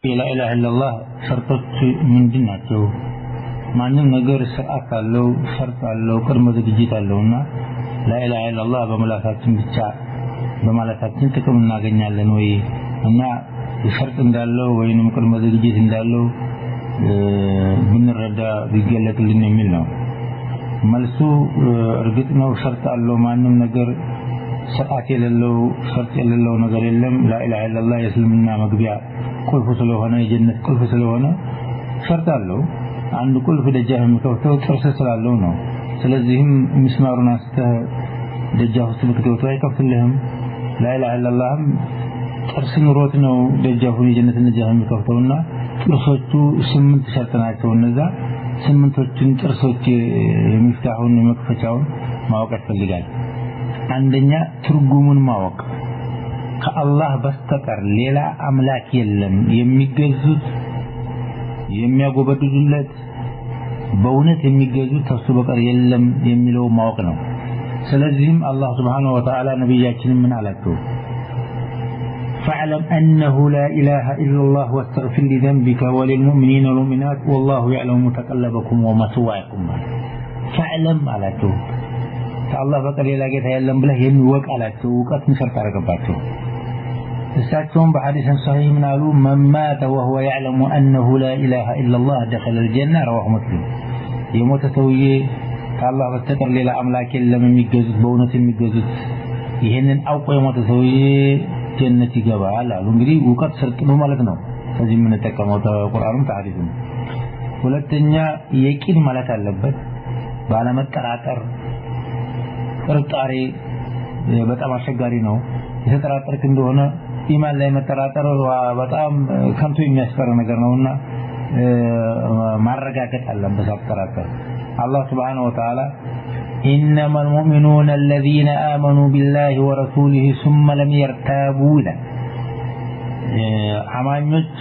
لا إله إلا الله شرطت من جناته ማንም ነገር ስርዓት አለው ሸርጥ አለው ቅድመ ዝግጅት አለውና لا إله إلا الله በመላሳችን ብቻ በማለታችን ጥቅም እናገኛለን ወይ እና ሸርጥ እንዳለው ወይንም ቅድመ ዝግጅት እንዳለው ብንረዳ ቢገለጥልን የሚል ነው መልሱ እርግጥ ነው ሸርጥ አለው ማንም ነገር ስርዓት የሌለው ሸርጥ የሌለው ነገር የለም لا إله إلا الله የእስልምና መግቢያ ቁልፍ ስለሆነ የጀነት ቁልፍ ስለሆነ ሸርጥ አለው አንድ ቁልፍ ደጃፍ የሚከፍተው ጥርስ ስላለው ነው ስለዚህም ምስማሩን አስተ ደጃፍ ውስጥ ብትከፍተው አይከፍትልህም لا إله إلا الله ጥርስ ኑሮት ነው ደጃፉን የጀነትን ደጃፍ የሚከፍተውና ጥርሶቹ 8 ሸርጥ ናቸው እነዛ 8ቶችን ጥርሶች የሚፍታሁን መክፈቻውን ማወቅ ያስፈልጋል አንደኛ ትርጉሙን ማወቅ ከአላህ በስተቀር ሌላ አምላክ የለም የሚገዙት የሚያጎበድዱለት በእውነት የሚገዙት ተሱ በቀር የለም የሚለው ማወቅ ነው ስለዚህም አላህ Subhanahu Wa Ta'ala ነብያችንን ምን አላቸው فاعلم انه لا اله الا الله واستغفر لذنبك وللمؤمنين والمؤمنات والله يعلم متقلبكم ومثواكم فاعلم አላቸው ከአላህ በቀር ሌላ ጌታ የለም ብለህ የሚወቅ አላቸው ወቀትን ሸርጥ አረጋባቸው እሳቸውም በሐዲስ صحيح ምን አሉ من مات وهو يعلم انه لا اله الا الله دخل الجنه رواه مسلم የሞተ ሰውዬ ከአላህ በስተቀር ሌላ አምላክ የለም የሚገዙት በእውነት የሚገዙት ይሄንን አውቆ የሞተ ሰውዬ ጀነት ይገባል አሉ እንግዲህ ወቀት ሸርጥ ነው ማለት ነው ከዚህ ምን ተጠቀመው ተቁርአኑም ተሐዲስም ሁለተኛ የቂን ማለት አለበት ባለመጠራጠር ጥርጣሬ በጣም አስቸጋሪ ነው የተጠራጠርክ እንደሆነ ኢማን ላይ መጠራጠር በጣም ከንቱ የሚያስፈራ ነገር ነውና ማረጋገጥ አለበት አጥራጠር አላህ Subhanahu Wa Ta'ala إنما المؤمنون الذين آمنوا بالله ورسوله ثم لم يرتابوا አማኞች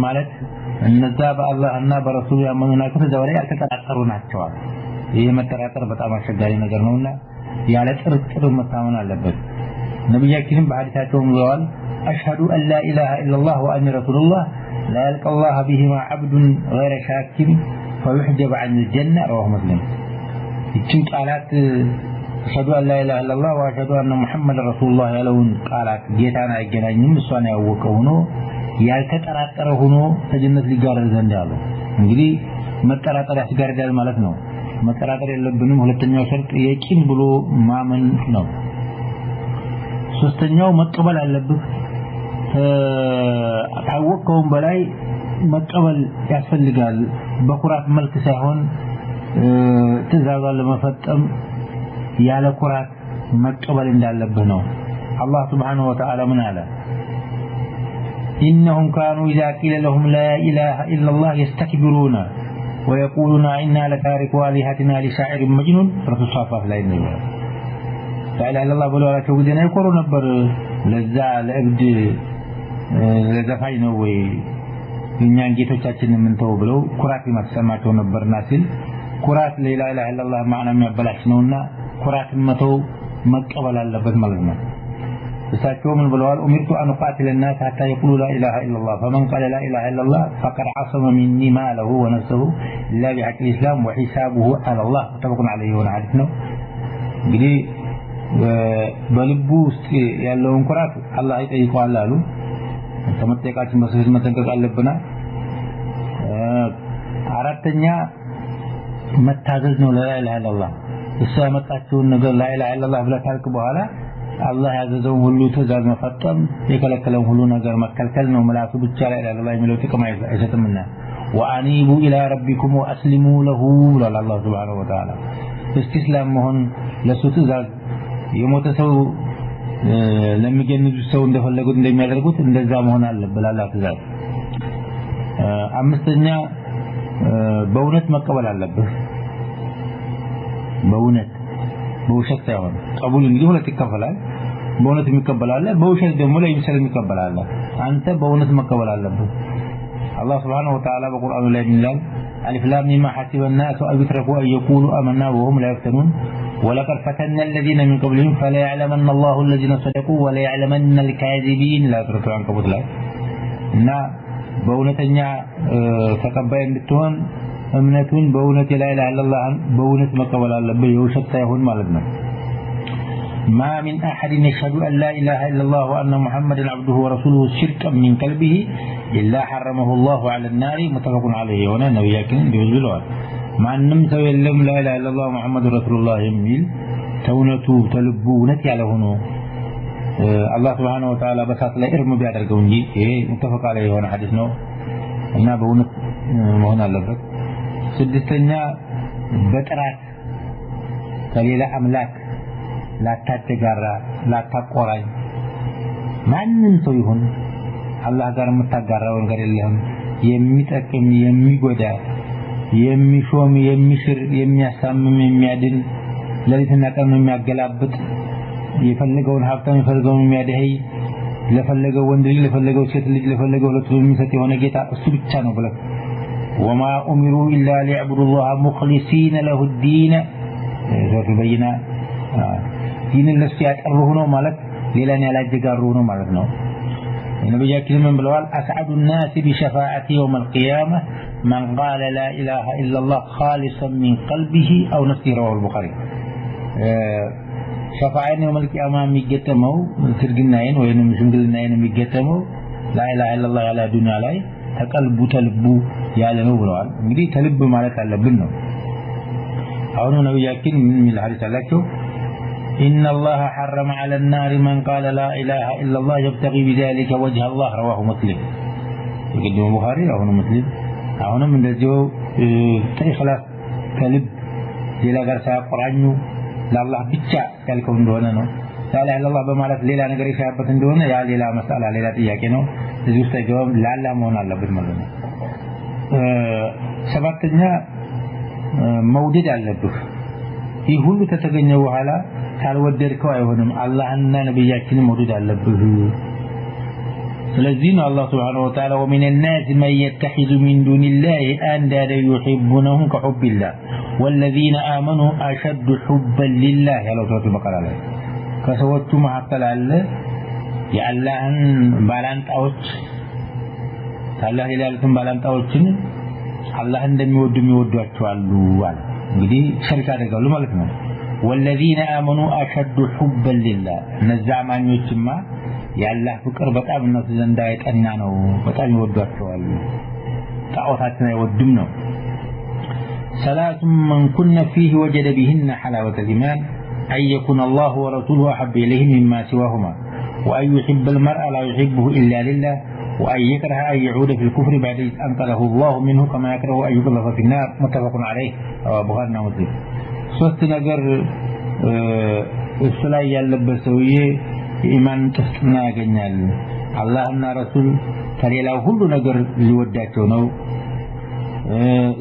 ማለት እነዛ በአላህና በረሱሉ ያመኑና ከተዘወረ ያልተጠራጠሩ ናቸው ይሄ መጠራጠር በጣም አስቸጋሪ ነገር ነውና ያለ ጥርጥር መታመን አለበት ነብያችንም በሐዲሳቸውም ብለዋል أشهد أن لا إله إلا الله وأني رسول الله لا يلقى الله بهما عبد غير شاك فيحجب عن الجنة رواه مسلم ይችን ቃላት أشهد أن لا إله إلا الله وأشهد أن محمد رسول الله ያለውን ቃላት ጌታን አይገናኝም እሷን ያወቀው ሆኖ ያልተጠራጠረ ሆኖ ተጀነት ሊጋረድ ዘንድ ያለው እንግዲህ መጠራጠር ያስጋርዳል ማለት ነው መጠራጠር የለብንም ሁለተኛው ሸርጥ የቂን ብሎ ማመን ነው ሶስተኛው መቀበል አለበት ታወቀውን በላይ መቀበል ያስፈልጋል በኩራት መልክ ሳይሆን ትእዛዙን ለመፈጸም ያለ ኩራት መቀበል እንዳለበት ነው አላህ Subhanahu Wa Ta'ala ምን አለ إنهم كانوا إذا قيل لهم لا إله إلا الله يستكبرون ويقولون إنا لتاركو آلهتنا لشاعر مجنون رسول صافات لا إله إلا الله ብለው አላቸው ግን አይቆሩ ነበር ለዛ ለእብድ ለዘፋኝ ነው ወይ እኛን ጌቶቻችንን ምን ተው ብለው ኩራት ይመስማቸው ነበርና ሲል ኩራት ሌላ ኢላሃ ኢላላህ ማዕና የሚያበላሽ ነውና ኩራትን መተው መቀበል አለበት ማለት ነው እሳቸው ምን ብለዋል ኡሚርቱ አን ቃቲለ الناس حتى يقولوا لا اله الا الله فمن قال لا اله الا الله فقد عصم مني ماله ونفسه الا بحق الاسلام وحسابه على الله متفق عليه وحديث ነው እንግዲህ በልቡ ውስጥ ያለውን ኩራት አላህ ይጠይቀዋል አሉ ተመጠቃችን በስህተት መጠንቀቅ አለብና አራተኛ መታዘዝ ነው لا اله الا الله እሱ ያመጣችውን ነገር لا اله الا الله ብለ ታልክ በኋላ አላህ ያዘዘውን ሁሉ ትእዛዝ መፈጸም የከለከለውን ሁሉ ነገር መከልከል ነው ምላሱ ብቻ لا اله الا الله የሚለው ጥቅም አይሰጥምና وانيبوا الى ربكم واسلموا له الله سبحانه وتعالى استسلام መሆን ለሱ ትእዛዝ የሞተ ሰው ለሚገንዙ ሰው እንደፈለጉት እንደሚያደርጉት እንደዛ መሆን አለበት አላህ ትእዛዝ አምስተኛ በእውነት መቀበል አለበት በእውነት በውሸት ሳይሆን ቀቡል እንግዲህ ሁለት ይከፈላል በእውነት የሚቀበል አለ በውሸት ደግሞ ላይ የሚቀበል አለ አንተ በእውነት መቀበል አለበት አላህ Subhanahu Wa Ta'ala በቁርአኑ ላይ ይላል ألف لام ميم حسب الناس أن يتركوا أن يقولوا آمنا وهم لا يفتنون ولقد فتنا الذين من قبلهم فلا يعلمن الله الذين صدقوا ولا يعلمن الكاذبين لا تركوا عنكبوت لا በእውነተኛ ተቀባይ እንድትሆን እምነቱን በእውነት ላ ኢላሃ ኢላላህ በእውነት መቀበል አለበት የውሸት ሳይሆን ማለት ነው ما من أحد يشهد أن لا إله إلا الله وأن محمدا عبده ورسوله شركا من قلبه إلا حرمه الله على النار متفق عليه هنا نبيكم بيقولوا ما نمسوا يلم لا إله إلا الله محمد رسول الله يميل تونتو تلبونت على هنا الله سبحانه وتعالى بسات لا إرم بيادرقوا نجي متفق عليه هنا حديثنا إنها بونت مهنا لبك سدستنا بترات كليلة أملاك لا تتجارى لا تقرأ ማንም ሰው ይሁን አላህ ጋር መታጋራው ነገር የለም የሚጠቅም የሚጎዳ የሚሾም የሚሽር የሚያሳምም የሚያድን ለሊትና ቀን የሚያገላብጥ የፈለገውን ሀብታም የፈለገውን የሚያደህይ ለፈለገው ወንድ ልጅ ለፈለገው ሴት ልጅ ለፈለገው ሁለቱም የሚሰጥ የሆነ ጌታ እሱ ብቻ ነው ብለ وما امروا الا ليعبدوا الله مخلصين له الدين ذو بينا دين الناس ያቀርቡ ነው ማለት ሌላን ያላጀጋሩ ነው ማለት ነው ነብያችን ምን ብለዋል اسعد الناس بشفاعتي يوم القيامه من قال لا اله الا الله خالصا من قلبه او نفسه رواه البخاري شفاعه يوم القيامه የሚገጠመው ትርግናዬን ወይንም ሽምግልናዬን የሚገጠመው لا اله الا الله ያለ ዱንያ ላይ ተቀልቡ ተልቡ ያለ ነው ብለዋል እንግዲህ ተልብ ማለት አለብን ነው አሁን ነብያችን ምን ሚል ሐዲስ አላቸው إن الله حرم على النار من قال لا إله إلا الله يبتغي بذلك وجه الله رواه مسلم يقدم البخاري أو مسلم أو من ذو تخلص كلب إلى غرسة قرآنه لا الله بيتشا كالكون دونه لا إله إلا الله بمالك ليلة نقري شابة دونه يا ليلة مسألة ليلة إياكينه تجوز تجاوب لا لا مون الله بالملون سببتنا موجود على الدف ይህ ሁሉ ተተገኘ በኋላ ካልወደድከው አይሆንም አላህና ነብያችን መውደድ አለብህ ስለዚህ ነው አላህ Subhanahu Wa Ta'ala ومن الناس من يتخذ من دون الله أندادا يحبونهم كحب الله والذين آمنوا أشد حبا لله ያለው ሱረቱ በቀራ ላይ ከሰዎቹ መካከል አለ የአላህን ባላንጣዎች አላህ ይላልቱን ባላንጣዎችን አላህ እንደሚወዱ የሚወዷቸው አሉ አለ እንግዲህ ሸርክ አደረጋሉ ማለት ነው والذين آمنوا أشد حبا لله ነዛማኞችማ ያላህ ፍቅር በጣም እነሱ ዘንዳ የጠና ነው በጣም ይወዷቸዋል ጣዖታትን አይወድም ነው ثلاث من كن فيه وجد بهن حلاوة الإيمان أن يكون الله ورسوله أحب إليه مما سواهما وأن يحب المرء لا يحبه إلا لله وأن يكره أن يعود في الكفر بعد إذ أنقذه الله منه كما يكره أن يقذف في النار متفق عليه بخاري ومسلم ሶስት ነገር እስላይ ያለበት ሰውዬ ኢማን ተስና ያገኛል አላህና ረሱል ከሌላው ሁሉ ነገር ሊወዳቸው ነው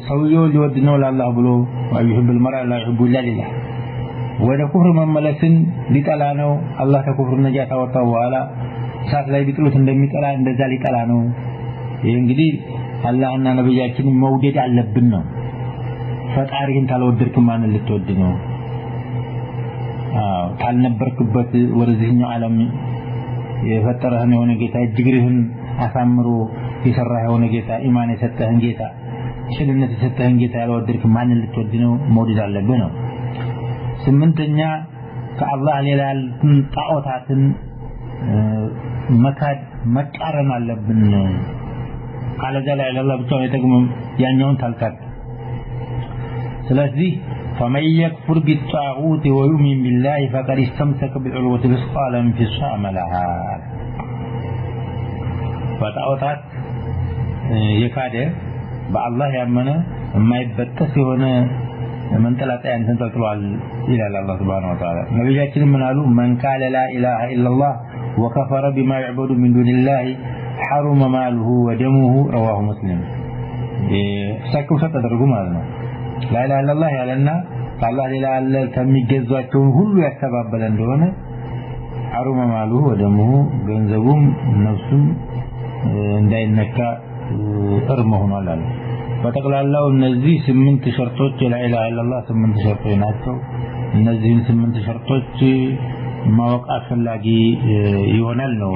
ሰውየው ሊወድ ነው ለአላህ ብሎ ወይሁብ المرء لا يحب الا لله ወደ ኩፍር መመለስን ሊጠላ ነው አላህ ከኩፍር ነጃ ታወጣው በኋላ ሳት ላይ ቢጥሉት እንደሚጠላ እንደዛ ሊጠላ ነው ይሄ እንግዲህ አላህና ነብያችን መውደድ አለብን ነው ፈጣሪን ታልወደድክ ማን ልትወድ ነው ታልነበርክበት ወደዚህኛው ዓለም የፈጠረህን የሆነ ጌታ እጅግርህን አሳምሮ የሰራህ የሆነ ጌታ ኢማን የሰጠህን ጌታ ሽልነት የሰጠህን ጌታ ያልወደድክ ማን ልትወድ ነው መውደድ አለብህ ነው ስምንተኛ ከአላህ ሌላ ጣዖታትን መካድ መቃረን አለብን ካለዛ ላይ አላህ ብቻ አይጠቅምም ያኛውን ታልካድ ስለዚህ فمن يكفر بالطاغوت ويؤمن بالله فقد استمسك بالعروة الوثقى لا انفصام لها فطاغوታት የካደ በአላህ ያመነ የማይበጠስ የሆነ መንጠላጣያን ተንጠልጥሏል ይላል አላህ Subhanahu Wa Ta'ala ነብያችን ምን አሉ من قال لا اله الا الله وكفر بما يعبد من دون الله حرم ماله ودمه رواه مسلم ሰከው ተደረጉ ማለት ነው لا اله الا الله ያለና الله ሌላ አለ ከሚገዛቸው ሁሉ ያስተባበለ እንደሆነ حرم ماله ودمه ገንዘቡም ነፍሱም እንዳይነካ እርም ሆኗል አለ በተቀላላው እነዚህ 8 ሸርጦች لا اله الا الله 8 ሸርጦች ናቸው እነዚህን 8 ሸርጦች ማወቅ አስፈላጊ ይሆናል ነው